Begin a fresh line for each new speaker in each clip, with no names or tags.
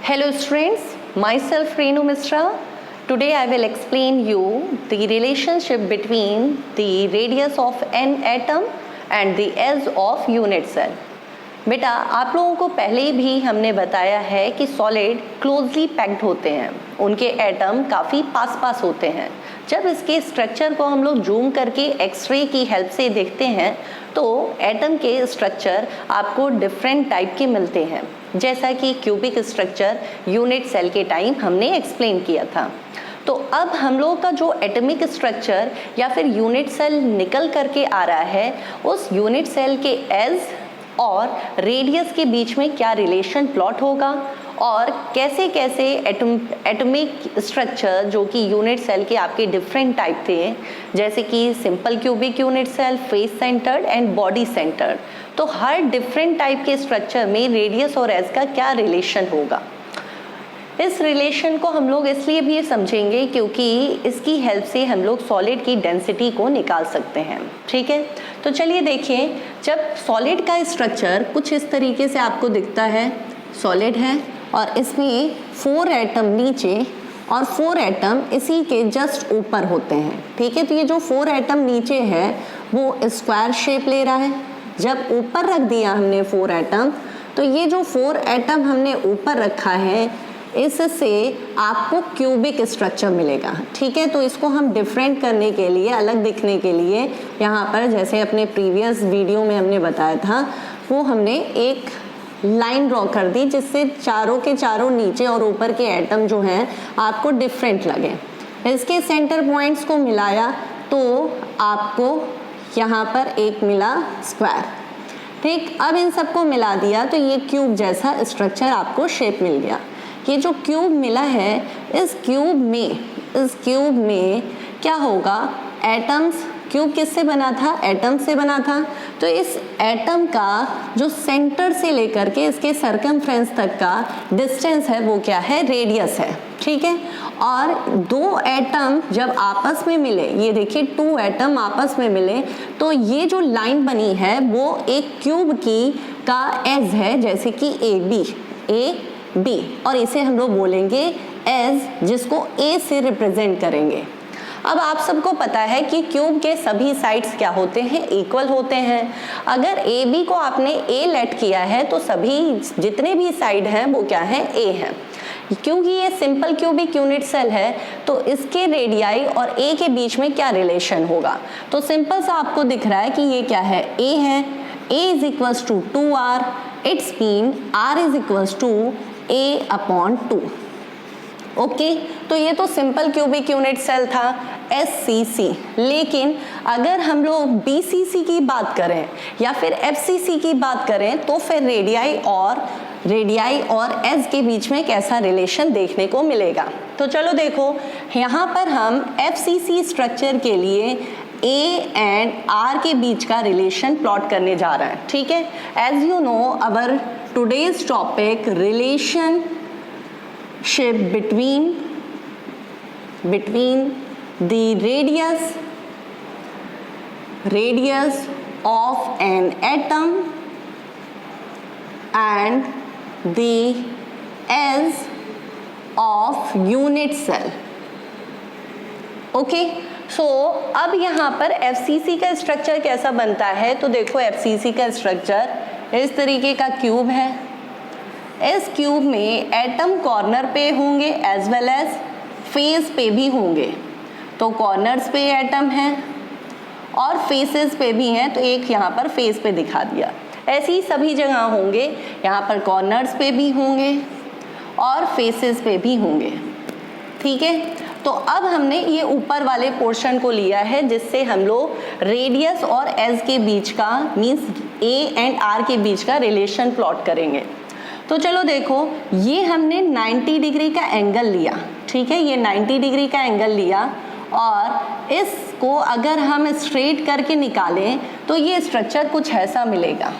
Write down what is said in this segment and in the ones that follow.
Hello students, myself Renu Misra. Today I will explain you the relationship between the radius of an atom and the edge of unit cell. बेटा आप लोगों को पहले भी हमने बताया है कि सॉलिड क्लोजली पैक्ड होते हैं, उनके एटम काफ़ी पास पास होते हैं। जब इसके स्ट्रक्चर को हम लोग जूम करके एक्सरे की हेल्प से देखते हैं तो एटम के स्ट्रक्चर आपको डिफरेंट टाइप के मिलते हैं, जैसा कि क्यूबिक स्ट्रक्चर यूनिट सेल के टाइम हमने एक्सप्लेन किया था। तो अब हम लोग का जो एटॉमिक स्ट्रक्चर या फिर यूनिट सेल निकल करके आ रहा है, उस यूनिट सेल के एज और रेडियस के बीच में क्या रिलेशन प्लॉट होगा और कैसे कैसे एटॉमिक स्ट्रक्चर जो कि यूनिट सेल के आपके डिफरेंट टाइप थे, जैसे कि simple cubic unit cell, face centred and body centred, तो हर डिफरेंट टाइप के स्ट्रक्चर में रेडियस और एज का क्या रिलेशन होगा। इस रिलेशन को हम लोग इसलिए भी समझेंगे क्योंकि इसकी हेल्प से हम लोग सॉलिड की डेंसिटी को निकाल सकते हैं। ठीक है, तो चलिए देखिए, जब सॉलिड का स्ट्रक्चर कुछ इस तरीके से आपको दिखता है, सॉलिड है और इसमें 4 एटम नीचे और 4 एटम इसी के जस्ट ऊपर होते हैं। ठीक है, तो ये जो 4 एटम नीचे है वो स्क्वायर शेप ले रहा है। जब ऊपर रख दिया हमने 4 एटम, तो ये जो 4 एटम हमने ऊपर रखा है इससे आपको क्यूबिक स्ट्रक्चर मिलेगा। ठीक है, तो इसको हम डिफरेंट करने के लिए, अलग दिखने के लिए यहाँ पर जैसे अपने प्रीवियस वीडियो में हमने बताया था, वो हमने एक लाइन ड्रॉ कर दी जिससे चारों के चारों नीचे और ऊपर के एटम जो हैं आपको डिफरेंट लगे। इसके सेंटर पॉइंट्स को मिलाया तो आपको यहाँ पर एक मिला स्क्वायर। ठीक, अब इन सबको मिला दिया तो ये क्यूब जैसा स्ट्रक्चर आपको शेप मिल गया। ये जो क्यूब मिला है, इस क्यूब में क्या होगा, एटम्स, क्यूब किससे बना था, एटम से बना था। तो इस एटम का जो सेंटर से लेकर के इसके सरकमफ्रेंस तक का डिस्टेंस है वो क्या है, रेडियस है। ठीक है, और 2 एटम जब आपस में मिले, ये देखिए 2 एटम आपस में मिले, तो ये जो लाइन बनी है वो एक क्यूब की का एज है, जैसे कि ए बी, और इसे हम लोग बोलेंगे एज, जिसको ए से रिप्रेजेंट करेंगे। अब आप सबको पता है कि क्यूब के सभी साइड्स क्या होते हैं, इक्वल होते हैं। अगर ए बी को आपने ए लेट किया है तो सभी जितने भी साइड हैं वो क्या है, ए हैं। क्योंकि ये सिंपल क्यूबिक यूनिट सेल है तो इसके रेडियाई और ए के बीच में क्या रिलेशन होगा, तो सिंपल सा आपको दिख रहा है कि ये क्या है, ए है। A is equals to 2R, it's mean R is equals to A/2। Okay, तो ये तो सिंपल क्यूबिक यूनिट सेल था SCC। लेकिन अगर हम लोग BCC की बात करें या फिर FCC की बात करें तो फिर रेडियाई और एज के बीच में कैसा रिलेशन देखने को मिलेगा। तो चलो देखो, यहाँ पर हम FCC स्ट्रक्चर के लिए A एंड R के बीच का रिलेशन प्लॉट करने जा रहे हैं। ठीक है, as you know our today's topic relationship between the radius of an atom and the edge of unit cell। Okay, so अब यहाँ पर FCC का स्ट्रक्चर कैसा बनता है, तो देखो FCC का स्ट्रक्चर इस तरीके का क्यूब है। इस क्यूब में एटम कॉर्नर पे होंगे एज वेल एज फेस पे भी होंगे। तो कॉर्नर्स पे एटम हैं और फेसेस पे भी हैं, तो एक यहाँ पर फेस पे दिखा दिया। ऐसे ही सभी जगह होंगे, यहाँ पर कॉर्नर्स पे भी होंगे और फेसेस पे भी होंगे। ठीक है, तो अब हमने ये ऊपर वाले पोर्शन को लिया है जिससे हम लोग रेडियस और एज के बीच का, मीन्स ए एंड आर के बीच का रिलेशन प्लॉट करेंगे। तो चलो देखो, ये हमने 90 डिग्री का एंगल लिया। ठीक है, ये 90 डिग्री का एंगल लिया और इसको अगर हम स्ट्रेट करके निकालें तो ये स्ट्रक्चर कुछ ऐसा मिलेगा।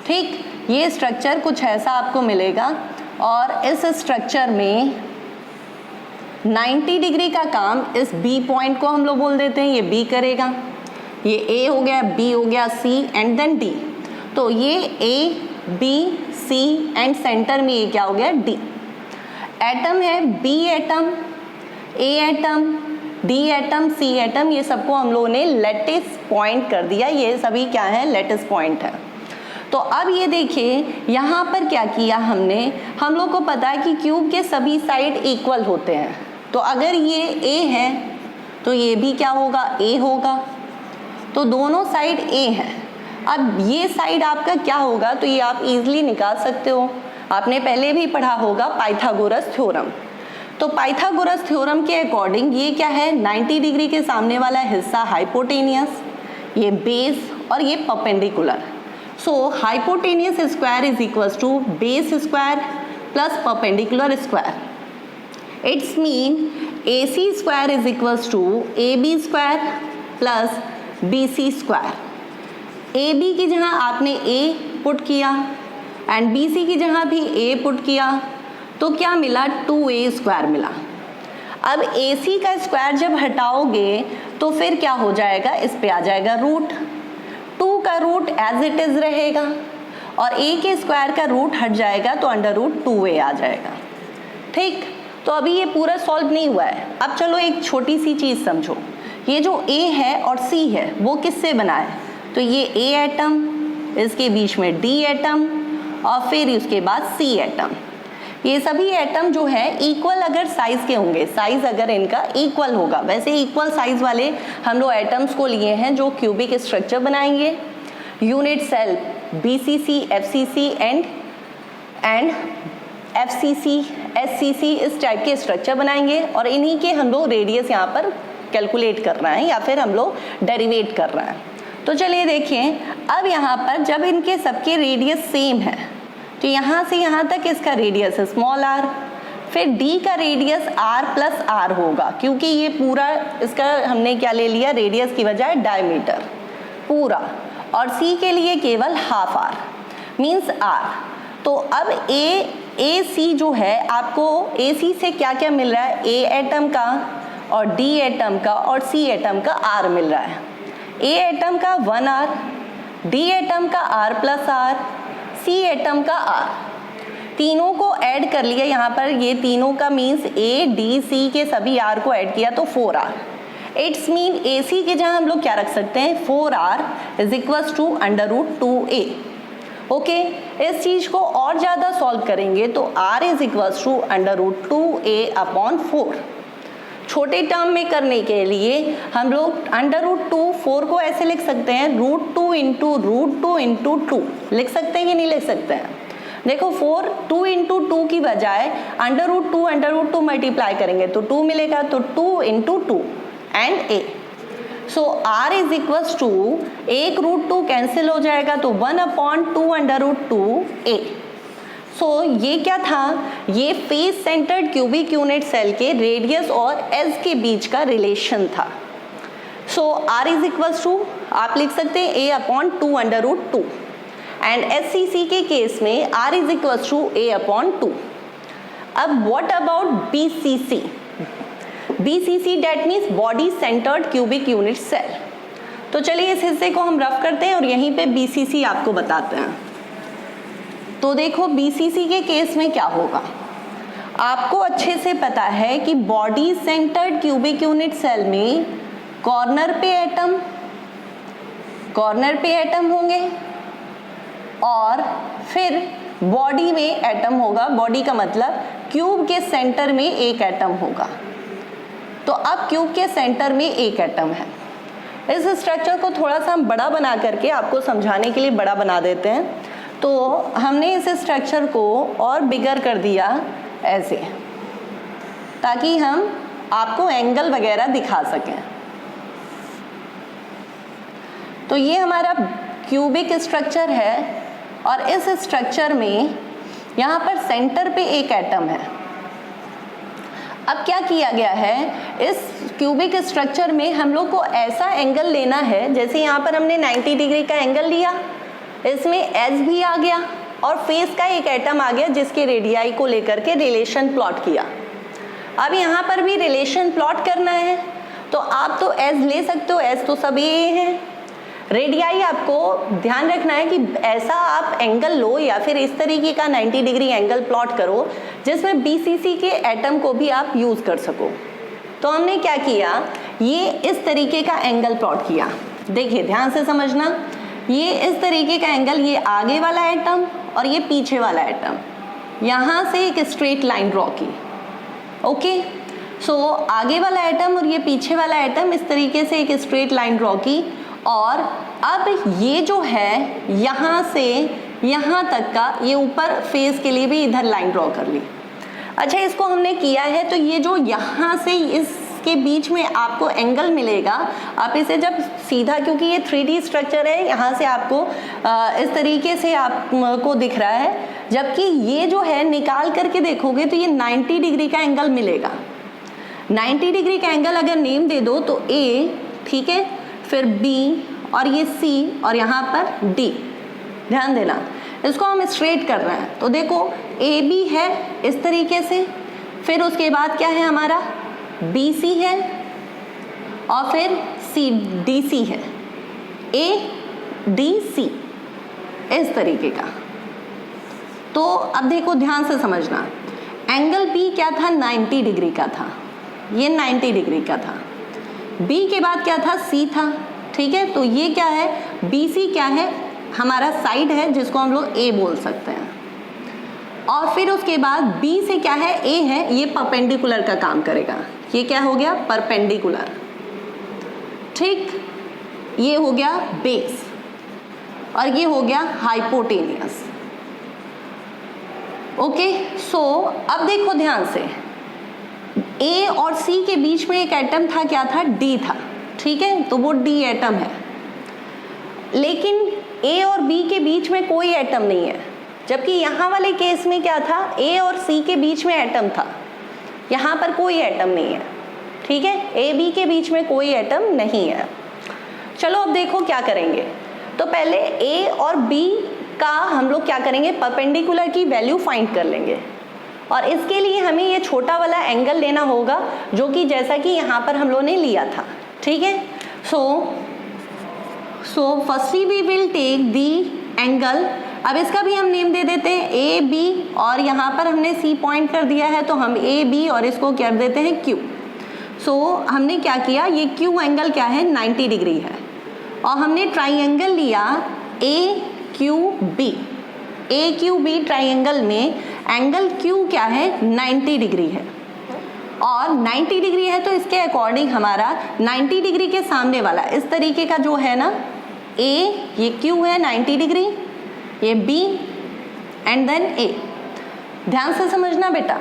ठीक, ये स्ट्रक्चर कुछ ऐसा आपको मिलेगा और इस स्ट्रक्चर में 90 डिग्री का काम इस बी पॉइंट को हम लोग बोल देते हैं, ये बी करेगा, ये ए हो गया, बी हो गया, सी एंड देन डी। तो ये A B, C and centre में ये क्या हो गया, डी। एटम है B atom, A atom, D atom, C atom, ये सबको हम लोगों ने लैटिस पॉइंट कर दिया। ये सभी क्या है, लैटिस पॉइंट है। तो अब ये देखिए यहाँ पर क्या किया हमने, हम लोग को पता है कि क्यूब के सभी साइड इक्वल होते हैं। तो अगर ये ए है तो ये भी क्या होगा, ए होगा। तो दोनों साइड ए हैं। अब ये साइड आपका क्या होगा, तो ये आप इजीली निकाल सकते हो। आपने पहले भी पढ़ा होगा पाइथागोरस थ्योरम। तो पाइथागोरस थ्योरम के अकॉर्डिंग ये क्या है, 90 डिग्री के सामने वाला हिस्सा हाइपोटेनियस, ये बेस और ये perpendicular. So hypotenuse square is equals to base square plus perpendicular square. It's mean AC square is equals to AB square plus BC square. AB की जगह आपने A पुट किया एंड BC की जगह भी A पुट किया, तो क्या मिला, 2A स्क्वायर मिला। अब AC का स्क्वायर जब हटाओगे तो फिर क्या हो जाएगा, इस पे आ जाएगा रूट, 2 का रूट एज इट इज रहेगा और A के स्क्वायर का रूट हट जाएगा तो अंडर रूट 2A आ जाएगा। ठीक, तो अभी ये पूरा सॉल्व नहीं हुआ है। अब चलो एक छोटी सी चीज समझो, ये जो A है और C है वो किससे बना है, तो ये A एटम, इसके बीच में D एटम और फिर उसके बाद C एटम। ये सभी एटम जो है इक्वल अगर साइज के होंगे, साइज अगर इनका इक्वल होगा, वैसे इक्वल साइज वाले हम लोग एटम्स को लिए हैं जो क्यूबिक स्ट्रक्चर बनाएंगे। Unit cell BCC, FCC and FCC, SCC इस टाइप के स्ट्रक्चर बनाएंगे और इन्हीं के हम लोग रेडियस यहाँ पर कैलकुलेट कर रहे हैं या फिर हम लोग डेरिवेट कर रहे हैं। तो चलिए देखिए, अब यहाँ पर जब इनके सबके रेडियस सेम है तो यहाँ से यहाँ तक इसका रेडियस है स्मॉल r, फिर D का रेडियस r प्लस r होगा क्योंकि ये पूरा इसका हमने क्या ले लिया, रेडियस की बजाय डायमीटर पूरा, और C के लिए केवल हाफ r मीन्स r। तो अब AC जो है आपको AC से क्या क्या मिल रहा है, A एटम का और D एटम का और C एटम का r मिल रहा है। A एटम का 1r, D एटम का r plus r, C atom का R। तीनों को ऐड कर लिया यहाँ पर, ये तीनों का मीन्स A, D, C के सभी R को ऐड किया तो 4R। इट्स मीन AC की जगह हम लोग क्या रख सकते हैं, 4R is equals to under root 2A। Okay, इस चीज को और ज्यादा सॉल्व करेंगे तो R is equals to under root 2A upon 4। छोटे टर्म में करने के लिए हम लोग अंडर रूट 2, 4 को ऐसे लिख सकते हैं रूट 2 इंटू रूट 2 इंटू 2 लिख सकते हैं कि नहीं लिख सकते हैं। देखो 4 2 इंटू 2 की बजाय अंडर रूट 2 मल्टीप्लाई करेंगे तो 2 मिलेगा, तो 2 into 2 and A। So R is equals to, एक रूट 2 कैंसिल हो जाएगा तो 1 अपॉन 2 अंडर रूट 2A। सो ये क्या था, ये face centred cubic unit cell के रेडियस और एज के बीच का रिलेशन था। So R is equals to आप लिख सकते हैं A upon 2 under root 2 and SCC के केस में R is equals to A upon 2। अब what about BCC? BCC that means body centred cubic unit cell. तो चलिए इस हिस्से को हम रफ करते हैं और यहीं पे BCC आपको बताते हैं। तो देखो BCC के केस में क्या होगा, आपको अच्छे से पता है कि body centred cubic unit cell में कॉर्नर पे एटम होंगे और फिर बॉडी में एटम होगा। बॉडी का मतलब क्यूब के सेंटर में एक एटम होगा। तो अब क्यूब के सेंटर में एक एटम है। इस स्ट्रक्चर को थोड़ा सा हम बड़ा बना करके आपको समझाने के लिए बड़ा बना देते हैं। तो हमने इस स्ट्रक्चर को और बिगर कर दिया ऐसे, ताकि हम आपको एंगल वगैरह दिखा सकें। तो ये हमारा क्यूबिक स्ट्रक्चर है और इस स्ट्रक्चर में यहाँ पर सेंटर पे एक एटम है। अब क्या किया गया है, इस क्यूबिक स्ट्रक्चर में हम लोग को ऐसा एंगल लेना है, जैसे यहाँ पर हमने 90 डिग्री का एंगल लिया, इसमें एज भी आ गया और फेस का एक एटम आ गया जिसके रेडियाई को लेकर के रिलेशन प्लॉट किया। अब यहाँ पर भी रिलेशन प्लॉट करना है तो आप तो एज ले सकते हो, एज तो सब ये है। रेडियाई आपको ध्यान रखना है कि ऐसा आप एंगल लो या फिर इस तरीके का 90 डिग्री एंगल प्लॉट करो जिसमें BCC के एटम को भी आप यूज कर सको। तो हमने क्या किया, ये इस तरीके का एंगल प्लॉट किया। देखिए ध्यान से समझना, ये इस तरीके का एंगल, ये आगे वाला एटम और ये पीछे वाला एटम, यहाँ से एक स्ट्रेट लाइन ड्रॉ की। ओके, सो आगे वाला एटम और ये पीछे वाला एटम इस तरीके से एक स्ट्रेट लाइन ड्रॉ की, और अब ये जो है यहाँ से यहाँ तक का, ये ऊपर फेस के लिए भी इधर लाइन ड्रॉ कर ली। अच्छा, इसको हमने किया है तो ये जो यहाँ से इसके बीच में आपको एंगल मिलेगा, आप इसे जब सीधा, क्योंकि ये 3D स्ट्रक्चर है, यहाँ से आपको इस तरीके से आपको दिख रहा है, जबकि ये जो है निकाल करके देखोगे तो ये 90 डिग्री का एंगल मिलेगा। 90 डिग्री का एंगल अगर नेम दे दो तो A, ठीक है, फिर B और ये C और यहाँ पर D। ध्यान देना, इसको हम स्ट्रेट कर रहे हैं तो देखो AB है इस तरीके से, फिर उसके बाद क्या है हमारा BC है और फिर DC है, ADC इस तरीके का। तो अब देखो ध्यान से समझना, एंगल B क्या था, 90 डिग्री का था, ये 90 डिग्री का था। B के बाद क्या था, C था, ठीक है। तो ये क्या है, BC क्या है, हमारा साइड है जिसको हम लोग A बोल सकते हैं। और फिर उसके बाद B से क्या है, A है, ये परपेंडिकुलर का काम करेगा। ये क्या हो गया, परपेंडिकुलर, ठीक। ये हो गया बेस और ये हो गया हाइपोटेनियस। ओके, सो अब देखो ध्यान से, A और C के बीच में एक एटम था, क्या था, D था, ठीक है, तो वो D एटम है। लेकिन A और B के बीच में कोई एटम नहीं है, जबकि यहाँ वाले केस में क्या था, A और C के बीच में एटम था, यहाँ पर कोई एटम नहीं है, ठीक है, A B के बीच में कोई एटम नहीं है। चलो अब देखो क्या करेंगे, तो पहले A और B का हम लोग क्या करेंगे, परपेंडिकुलर की वैल्यू फाइंड कर लेंगे, और इसके लिए हमें ये छोटा वाला एंगल लेना होगा जो कि जैसा कि यहाँ पर हम लोगों ने लिया था, ठीक है। So firstly we will take the angle, अब इसका भी हम नेम दे देते हैं ए बी, और यहाँ पर हमने C पॉइंट कर दिया है तो हम ए बी और इसको क्या देते हैं Q। सो हमने क्या किया, ये Q एंगल क्या है, 90 डिग्री है, और हमने ट्राइंगल लिया AQB। AQB ट्राइंगल में एंगल Q क्या है, 90 डिग्री है, और 90 डिग्री है तो इसके अकॉर्डिंग हमारा 90 डिग्री के सामने वाला इस तरीके का जो है ना A, ये Q है 90 डिग्री, ये B एंड देन A। ध्यान से समझना बेटा,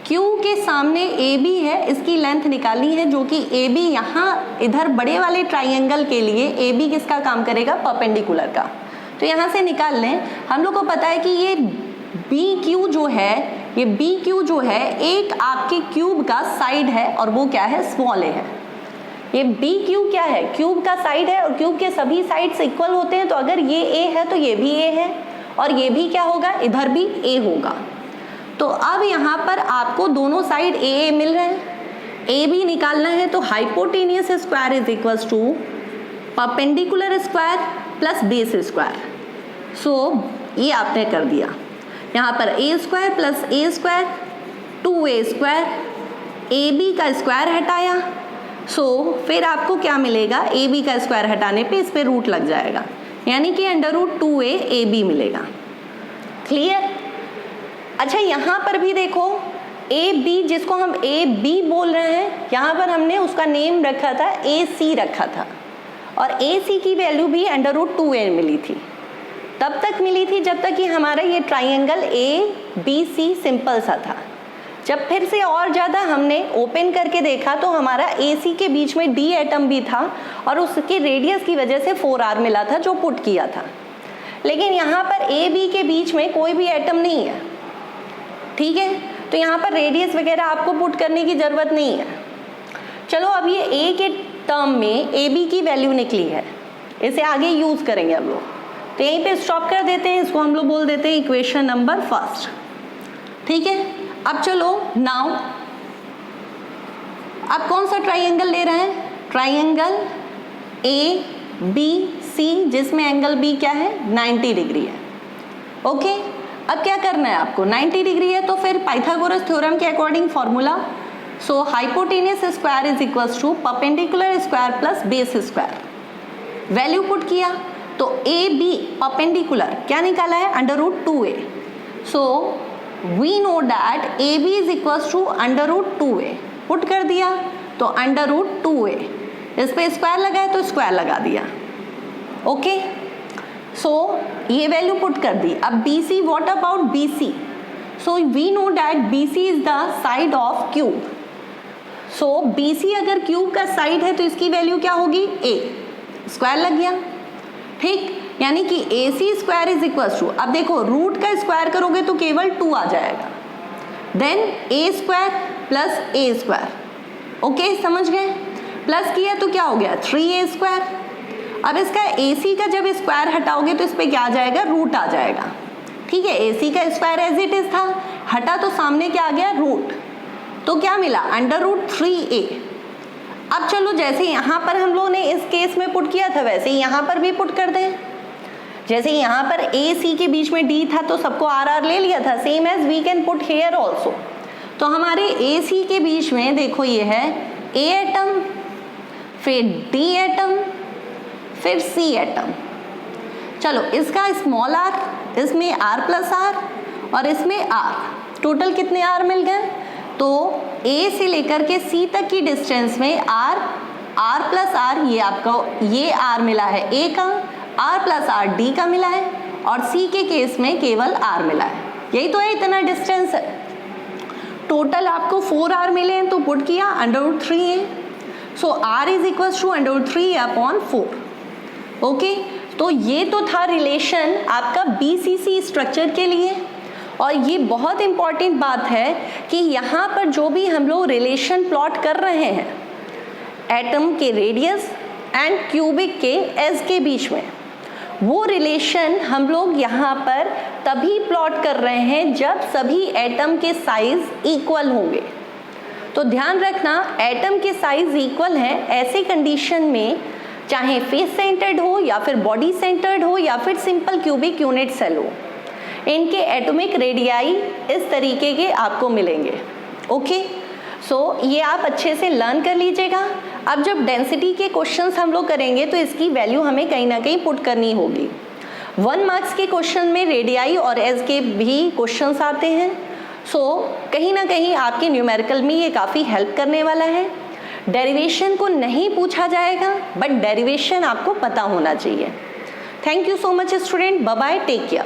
Q के सामने AB है, इसकी लेंथ निकालनी है, जो कि AB यहाँ इधर बड़े वाले ट्राइंगल के लिए AB किसका काम करेगा, परपेंडिकुलर का। तो यहाँ से निकाल लें, हम लोग को पता है कि ये BQ जो है, ये BQ जो है एक आपके क्यूब का साइड है, और वो क्या है, स्मॉल a है। ये BQ क्या है, क्यूब का साइड है, और क्यूब के सभी साइड्स इक्वल होते हैं, तो अगर ये a है तो ये भी a है, और ये भी क्या होगा, इधर भी a होगा। तो अब यहाँ पर आपको दोनों साइड a मिल रहे हैं, a भी निकालना है, तो hypotenuse square is equals to perpendicular square plus base square. So ये आपने कर दिया, यहाँ पर a square plus a square 2a square, AB का स्क्वायर हटाया, सो फिर आपको क्या मिलेगा, AB का स्क्वायर हटाने पे इस पे रूट लग जाएगा, यानी कि अंडर रूट 2a AB मिलेगा। क्लियर। अच्छा, यहाँ पर भी देखो AB, जिसको हम AB बोल रहे हैं, यहाँ पर हमने उसका नेम रखा था AC रखा था, और AC की वैल्यू भी अंडर रूट 2a मिली थी। तब तक मिली थी जब तक कि हमारा ये ट्राइंगल ABC सिंपल सा था। जब फिर से और ज़्यादा हमने ओपन करके देखा तो हमारा AC के बीच में D एटम भी था, और उसके रेडियस की वजह से 4R मिला था जो पुट किया था। लेकिन यहाँ पर AB के बीच में कोई भी एटम नहीं है, ठीक है, तो यहाँ पर रेडियस वगैरह आपको पुट करने की ज़रूरत नहीं है। चलो अब ये A के टर्म में AB की वैल्यू निकली है, इसे आगे यूज़ करेंगे हम लोग, तो यहीं पे स्टॉप कर देते हैं, इसको हम लोग बोल देते हैं इक्वेशन नंबर फर्स्ट, ठीक है। अब चलो नाउ, अब कौन सा ट्राइंगल ले रहे हैं, ट्राइंगल बी सी, जिसमें एंगल बी क्या है 90 डिग्री है। ओके, अब क्या करना है आपको, 90 डिग्री है तो फिर पाइथागोरस थ्योरम के according formula, so hypotenuse square is equals to perpendicular square plus base square. Value put किया तो ए बी परपेंडिकुलर क्या निकाला है, √2a, so we know that A B is equals to √2a, put कर दिया तो √2a, इस पे स्क्वायर लगा है तो स्क्वायर लगा दिया। ओके, सो ये वैल्यू पुट कर दी। अब BC, what about BC, so we know that BC is the side of cube, so BC अगर क्यूब का साइड है तो इसकी वैल्यू क्या होगी a, स्क्वायर लग गया। ठीक, यानी कि AC square is equal to, अब देखो रूट का स्क्वायर करोगे तो केवल 2 आ जाएगा, then a square plus a square. Okay, समझ गए, प्लस किया तो क्या हो गया 3a स्क्वायर। अब इसका AC का जब स्क्वायर हटाओगे तो इस पे क्या आ जाएगा, रूट आ जाएगा। ठीक है, AC का स्क्वायर एज इट इज था, हटा तो सामने क्या आ गया रूट, तो क्या मिला √3a। अब चलो जैसे यहाँ पर हम लोगों ने इस केस में पुट किया था वैसे ही यहाँ पर भी पुट कर दें। जैसे यहाँ पर A C के बीच में D था तो सबको RR ले लिया था, same as we can put here also. तो हमारे A C के बीच में देखो ये है A एटम, फिर D एटम, फिर C एटम। चलो इसका स्मॉल r, इसमें r प्लस r और इसमें r, टोटल कितने r मिल गए, तो A से लेकर के C तक की डिस्टेंस में r प्लस r, ये आपका ये r मिला है A का, r प्लस r D का मिला है, और C के केस में केवल r मिला है। यही तो है, इतना डिस्टेंस है। टोटल आपको 4r मिले हैं तो पुट किया √3a, so r is equal to √3a/4। Okay, तो ये तो था रिलेशन आपका BCC स्ट्रक्चर के लिए। और ये बहुत इंपॉर्टेंट बात है कि यहाँ पर जो भी हम लोग रिलेशन प्लॉट कर रहे हैं एटम के रेडियस एंड क्यूबिक के एज के बीच में, वो रिलेशन हम लोग यहाँ पर तभी प्लॉट कर रहे हैं जब सभी एटम के साइज इक्वल होंगे। तो ध्यान रखना, एटम के साइज इक्वल हैं ऐसे कंडीशन में, चाहे फेस सेंटर्ड हो या फिर बॉडी सेंटर्ड हो या फिर सिंपल क्यूबिक यूनिट सेल हो, इनके एटॉमिक रेडियाई इस तरीके के आपको मिलेंगे। ओके, सो ये आप अच्छे से लर्न कर लीजिएगा। अब जब डेंसिटी के क्वेश्चंस हम लोग करेंगे तो इसकी वैल्यू हमें कहीं ना कहीं पुट करनी होगी। 1 मार्क्स के क्वेश्चन में रेडियाई और एज के भी क्वेश्चंस आते हैं, सो कहीं ना कहीं आपके न्यूमेरिकल में ये काफ़ी हेल्प करने वाला है। डेरिवेशन को नहीं पूछा जाएगा, बट डेरिवेशन आपको पता होना चाहिए। Thank you so much student, bye bye, take care.